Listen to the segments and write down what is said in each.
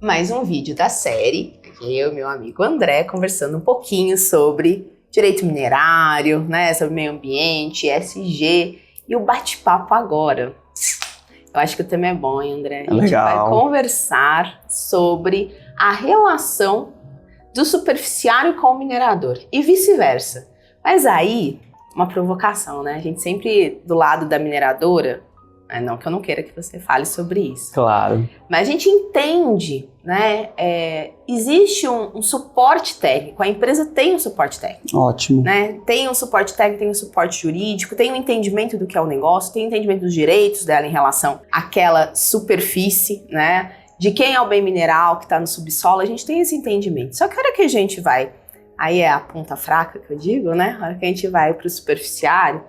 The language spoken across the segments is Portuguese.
Mais um vídeo da série, eu e meu amigo André conversando um pouquinho sobre direito minerário, né, sobre meio ambiente, ESG e o bate-papo agora. Eu acho que o tema é bom, hein, André? A gente vai conversar sobre a relação do superficiário com o minerador e vice-versa. Mas aí, uma provocação, né? A gente sempre do lado da mineradora, não que eu não queira que você fale sobre isso. Claro. Mas a gente entende, né? Existe um suporte técnico, a empresa tem um suporte técnico. Ótimo. Né? Tem um suporte técnico, tem um suporte jurídico, tem um entendimento do que é o negócio, tem um entendimento dos direitos dela em relação àquela superfície, né? De quem é o bem mineral que está no subsolo, a gente tem esse entendimento. Só que a hora que a gente vai, aí é a ponta fraca que eu digo, né? A hora que a gente vai para o superficiário,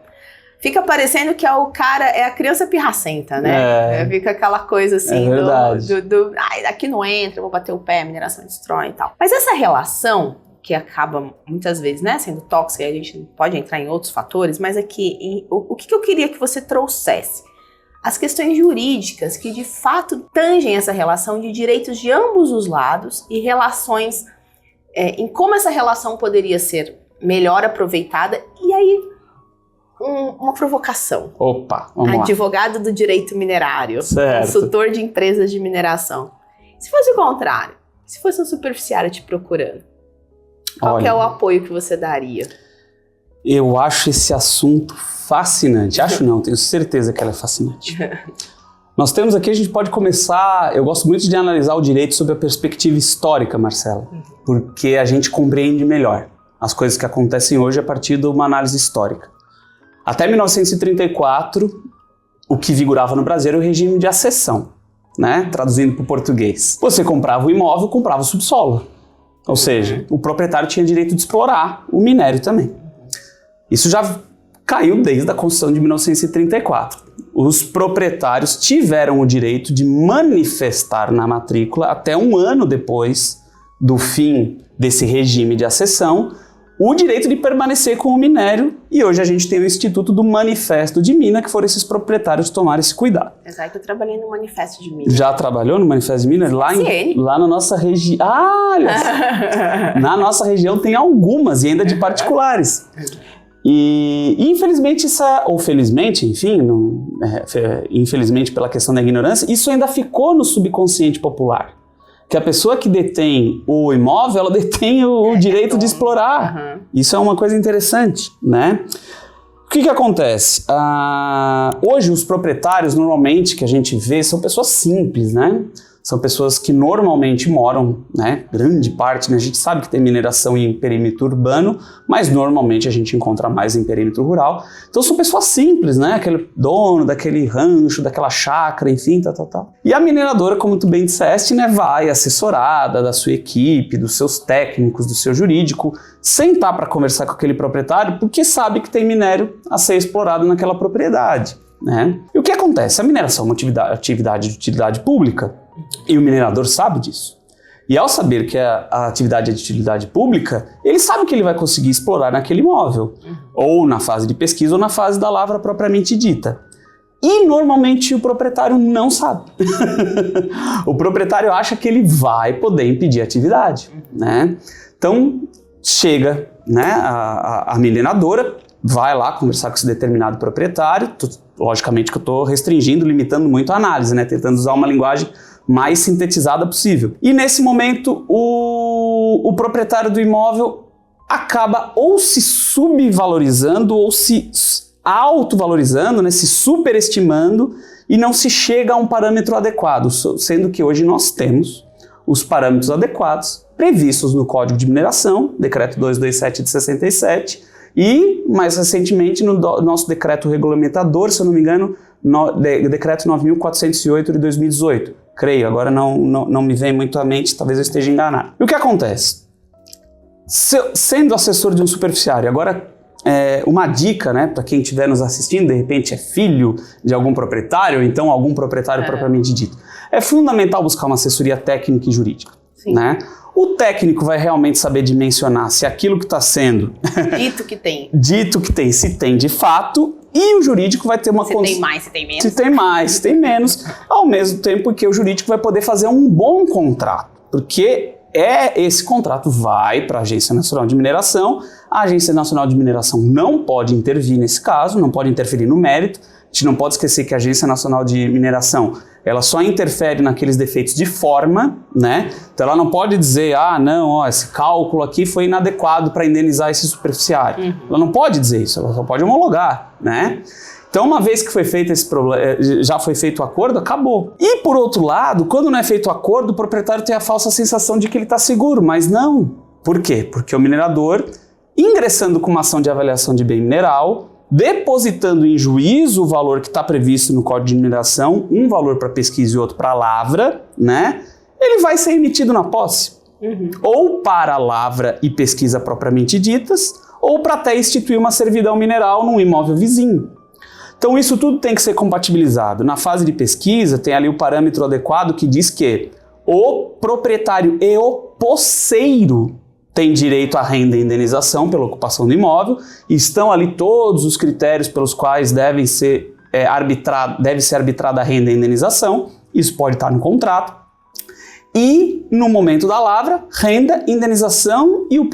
fica parecendo que o cara é a criança pirracenta, né? Fica aquela coisa assim, aqui não entra, vou bater o pé, a mineração destrói e tal. Mas essa relação, que acaba muitas vezes, né, sendo tóxica, a gente pode entrar em outros fatores, mas aqui, o que eu queria que você trouxesse? As questões jurídicas que de fato tangem essa relação de direitos de ambos os lados e relações, em como essa relação poderia ser melhor aproveitada. E aí, uma provocação. Opa, vamos lá. Advogado do direito minerário, certo. Consultor de empresas de mineração. Se fosse o contrário, se fosse um superficiário te procurando, qual que é o apoio que você daria? Eu acho esse assunto fascinante. Acho não, tenho certeza que ela é fascinante. Nós temos aqui, a gente pode começar, eu gosto muito de analisar o direito sob a perspectiva histórica, Marcela, porque a gente compreende melhor as coisas que acontecem hoje a partir de uma análise histórica. Até 1934, o que vigorava no Brasil era o regime de acessão, né? Traduzindo para o português. Você comprava o imóvel, comprava o subsolo. Ou seja, o proprietário tinha direito de explorar o minério também. Isso já caiu desde a Constituição de 1934. Os proprietários tiveram o direito de manifestar na matrícula, até um ano depois do fim desse regime de acessão, o direito de permanecer com o minério, e hoje a gente tem o Instituto do Manifesto de Mina, que foram esses proprietários tomarem esse cuidado. Exato, eu trabalhei no Manifesto de Mina. Já trabalhou no Manifesto de Mina? Lá na nossa região. Ah, olha só. Na nossa região tem algumas, e ainda de particulares. E infelizmente, ou felizmente, enfim, infelizmente pela questão da ignorância, isso ainda ficou no subconsciente popular. Que a pessoa que detém o imóvel, ela detém o direito de explorar. Isso é uma coisa interessante, né? O que acontece? Hoje os proprietários, normalmente, que a gente vê, são pessoas simples, né? São pessoas que normalmente moram, né? Grande parte, né? A gente sabe que tem mineração em perímetro urbano, mas normalmente a gente encontra mais em perímetro rural. Então são pessoas simples, né? Aquele dono daquele rancho, daquela chácara, enfim, tal. E a mineradora, como tu bem disseste, né? Vai assessorada da sua equipe, dos seus técnicos, do seu jurídico, sentar para conversar com aquele proprietário, porque sabe que tem minério a ser explorado naquela propriedade, né? E o que acontece? A mineração é uma atividade de utilidade pública, e o minerador sabe disso. E ao saber que a atividade é de utilidade pública, ele sabe que ele vai conseguir explorar naquele imóvel, ou na fase de pesquisa, ou na fase da lavra propriamente dita. E normalmente o proprietário não sabe. O proprietário acha que ele vai poder impedir a atividade, né? Então chega, né, a mineradora, vai lá conversar com esse determinado proprietário. Logicamente que eu estou restringindo, limitando muito a análise, né? Tentando usar uma linguagem mais sintetizada possível. E nesse momento, o proprietário do imóvel acaba ou se subvalorizando ou se autovalorizando, né? Se superestimando, e não se chega a um parâmetro adequado, sendo que hoje nós temos os parâmetros adequados previstos no Código de Mineração, Decreto 227 de 67, e, mais recentemente, no nosso decreto regulamentador, se eu não me engano, Decreto 9.408 de 2018. Creio, agora não me vem muito à mente, talvez eu esteja enganado. E o que acontece? Sendo assessor de um superficiário, agora uma dica, né, para quem estiver nos assistindo, de repente é filho de algum proprietário, ou então algum proprietário propriamente dito. É fundamental buscar uma assessoria técnica e jurídica. Sim. Né? O técnico vai realmente saber dimensionar se aquilo que está sendo dito que tem, se tem de fato, e o jurídico vai ter uma... Se tem mais, se tem menos. Se tem mais, se tem menos, ao mesmo tempo que o jurídico vai poder fazer um bom contrato, porque esse contrato vai para a Agência Nacional de Mineração, a Agência Nacional de Mineração não pode intervir nesse caso, não pode interferir no mérito, a gente não pode esquecer que a Agência Nacional de Mineração, ela só interfere naqueles defeitos de forma, né? Então ela não pode dizer, esse cálculo aqui foi inadequado para indenizar esse superficiário. Ela não pode dizer isso, ela só pode homologar, né? Então, uma vez que foi feito já foi feito o acordo, acabou. E, por outro lado, quando não é feito o acordo, o proprietário tem a falsa sensação de que ele está seguro, mas não. Por quê? Porque o minerador, ingressando com uma ação de avaliação de bem mineral, depositando em juízo o valor que está previsto no Código de Mineração, um valor para pesquisa e outro para lavra, né? Ele vai ser emitido na posse. Ou para a lavra e pesquisa propriamente ditas, ou para até instituir uma servidão mineral num imóvel vizinho. Então isso tudo tem que ser compatibilizado. Na fase de pesquisa tem ali o parâmetro adequado que diz que o proprietário e o posseiro têm direito à renda e indenização pela ocupação do imóvel, e estão ali todos os critérios pelos quais deve ser arbitrada a renda e indenização. Isso pode estar no contrato. E no momento da lavra, renda, indenização e o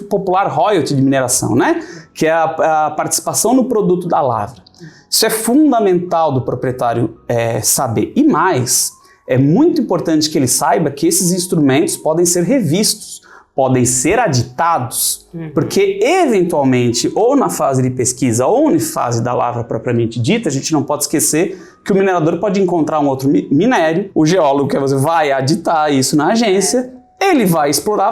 popular royalty de mineração, né? Que é a participação no produto da lavra. Isso é fundamental do proprietário saber. E mais, é muito importante que ele saiba que esses instrumentos podem ser revistos, podem ser aditados, porque eventualmente, ou na fase de pesquisa ou na fase da lavra propriamente dita, a gente não pode esquecer que o minerador pode encontrar um outro minério, o geólogo que você vai aditar isso na agência, ele vai explorar,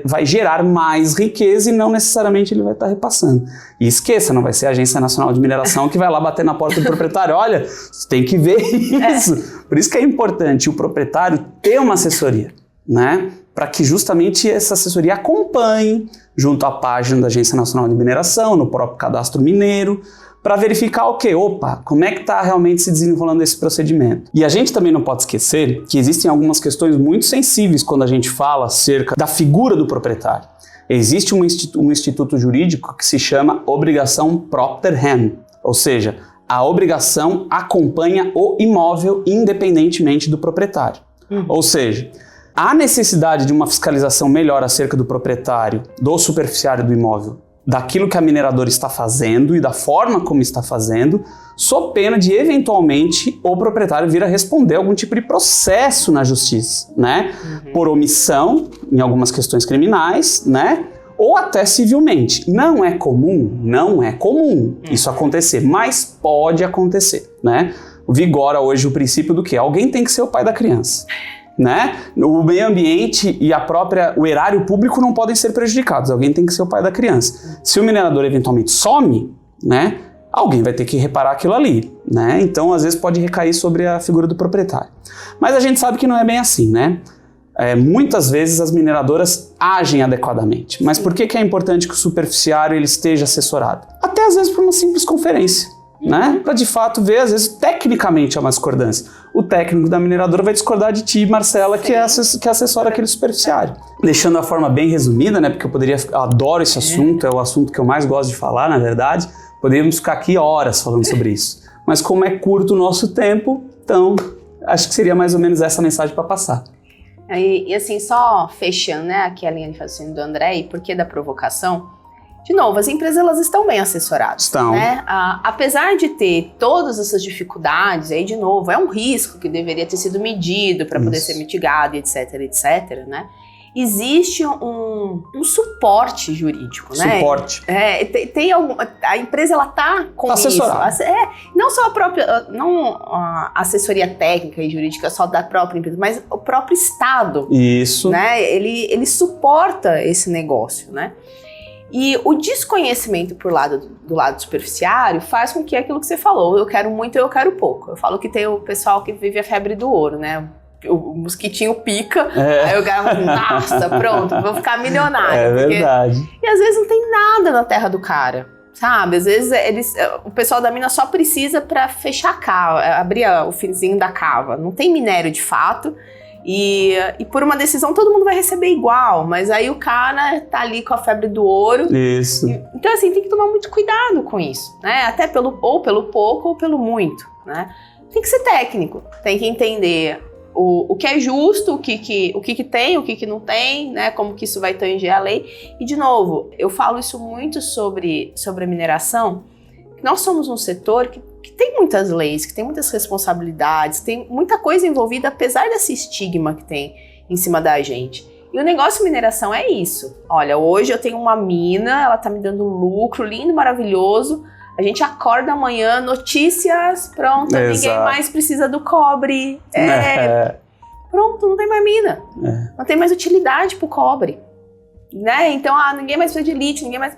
vai gerar mais riqueza e não necessariamente ele vai estar repassando. E esqueça, não vai ser a Agência Nacional de Mineração que vai lá bater na porta do proprietário. Olha, você tem que ver isso. Por isso que é importante o proprietário ter uma assessoria, né? Para que justamente essa assessoria acompanhe junto à página da Agência Nacional de Mineração, no próprio cadastro mineiro, para verificar o quê? Opa, como é que está realmente se desenrolando esse procedimento? E a gente também não pode esquecer que existem algumas questões muito sensíveis quando a gente fala acerca da figura do proprietário. Existe um instituto jurídico que se chama obrigação propter rem, ou seja, a obrigação acompanha o imóvel independentemente do proprietário. Ou seja, há necessidade de uma fiscalização melhor acerca do proprietário, do superficiário do imóvel, daquilo que a mineradora está fazendo e da forma como está fazendo, sob pena de, eventualmente, o proprietário vir a responder algum tipo de processo na justiça, né? Por omissão, em algumas questões criminais, né? Ou até civilmente. Não é comum isso acontecer, mas pode acontecer, né? Vigora hoje o princípio do que? Alguém tem que ser o pai da criança. Né? O meio ambiente e o erário público não podem ser prejudicados, alguém tem que ser o pai da criança. Se o minerador eventualmente some, né, alguém vai ter que reparar aquilo ali, né? Então às vezes pode recair sobre a figura do proprietário. Mas a gente sabe que não é bem assim, né? Muitas vezes as mineradoras agem adequadamente, mas por que é importante que o superficiário ele esteja assessorado? Até às vezes por uma simples conferência, né? Para de fato ver, às vezes tecnicamente é uma discordância. O técnico da mineradora vai discordar de ti, Marcela, que assessora aquele superficiário. Deixando a forma bem resumida, né? Porque eu adoro esse assunto, é o assunto que eu mais gosto de falar, na verdade. Poderíamos ficar aqui horas falando sobre isso. Mas como é curto o nosso tempo, então acho que seria mais ou menos essa mensagem para passar. E assim, só fechando, né, aqui a linha de raciocínio do André, e por que da provocação? De novo, as empresas elas estão bem assessoradas. Estão. Né? Apesar de ter todas essas dificuldades, aí de novo, é um risco que deveria ter sido medido para poder ser mitigado, etc, etc, né? Existe um suporte jurídico, né? Suporte. Tem a empresa ela tá com assessorada. Isso. Não só a assessoria técnica e jurídica só da própria empresa, mas o próprio Estado. Isso. Né? Ele suporta esse negócio, né? E o desconhecimento do lado superficiário faz com que aquilo que você falou, eu quero muito, eu quero pouco. Eu falo que tem o pessoal que vive a febre do ouro, né? O mosquitinho pica, aí o cara fala, nossa, pronto, vou ficar milionário. É verdade. E às vezes não tem nada na terra do cara, sabe? Às vezes o pessoal da mina só precisa para fechar a cava, abrir o finzinho da cava. Não tem minério de fato. E por uma decisão todo mundo vai receber igual, mas aí o cara tá ali com a febre do ouro. Isso. Então assim, tem que tomar muito cuidado com isso, né? Até pelo pouco ou pelo muito, né? Tem que ser técnico, tem que entender o que é justo, o que tem, o que não tem, né? Como que isso vai tanger a lei. E de novo, eu falo isso muito sobre a mineração, que nós somos um setor que tem muitas leis, que tem muitas responsabilidades, tem muita coisa envolvida, apesar desse estigma que tem em cima da gente. E o negócio mineração é isso. Olha, hoje eu tenho uma mina, ela tá me dando um lucro lindo, maravilhoso. A gente acorda amanhã, notícias, pronto, ninguém mais precisa do cobre. Pronto, não tem mais mina. Não tem mais utilidade pro cobre. Né? Então, ninguém mais precisa de lítio, ninguém mais...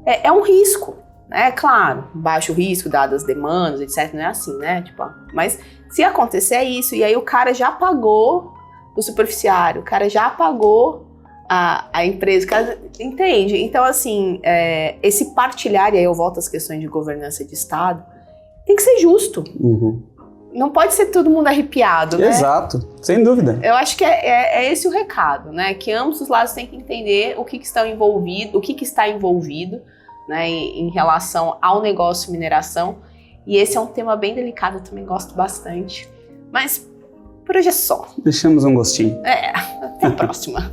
É um risco. É claro, baixo risco, dadas as demandas, etc. Não é assim, né? Tipo, mas se acontecer é isso, e aí o cara já pagou o superficiário, o cara já pagou a empresa, o cara, entende? Então, assim, esse partilhar, e aí eu volto às questões de governança de Estado, tem que ser justo. Uhum. Não pode ser todo mundo arrepiado, né? Exato, sem dúvida. Eu acho que é esse o recado, né? Que ambos os lados têm que entender o que está envolvido, né, em relação ao negócio mineração, e esse é um tema bem delicado, eu também gosto bastante, mas por hoje é só. Deixamos um gostinho. Até a próxima.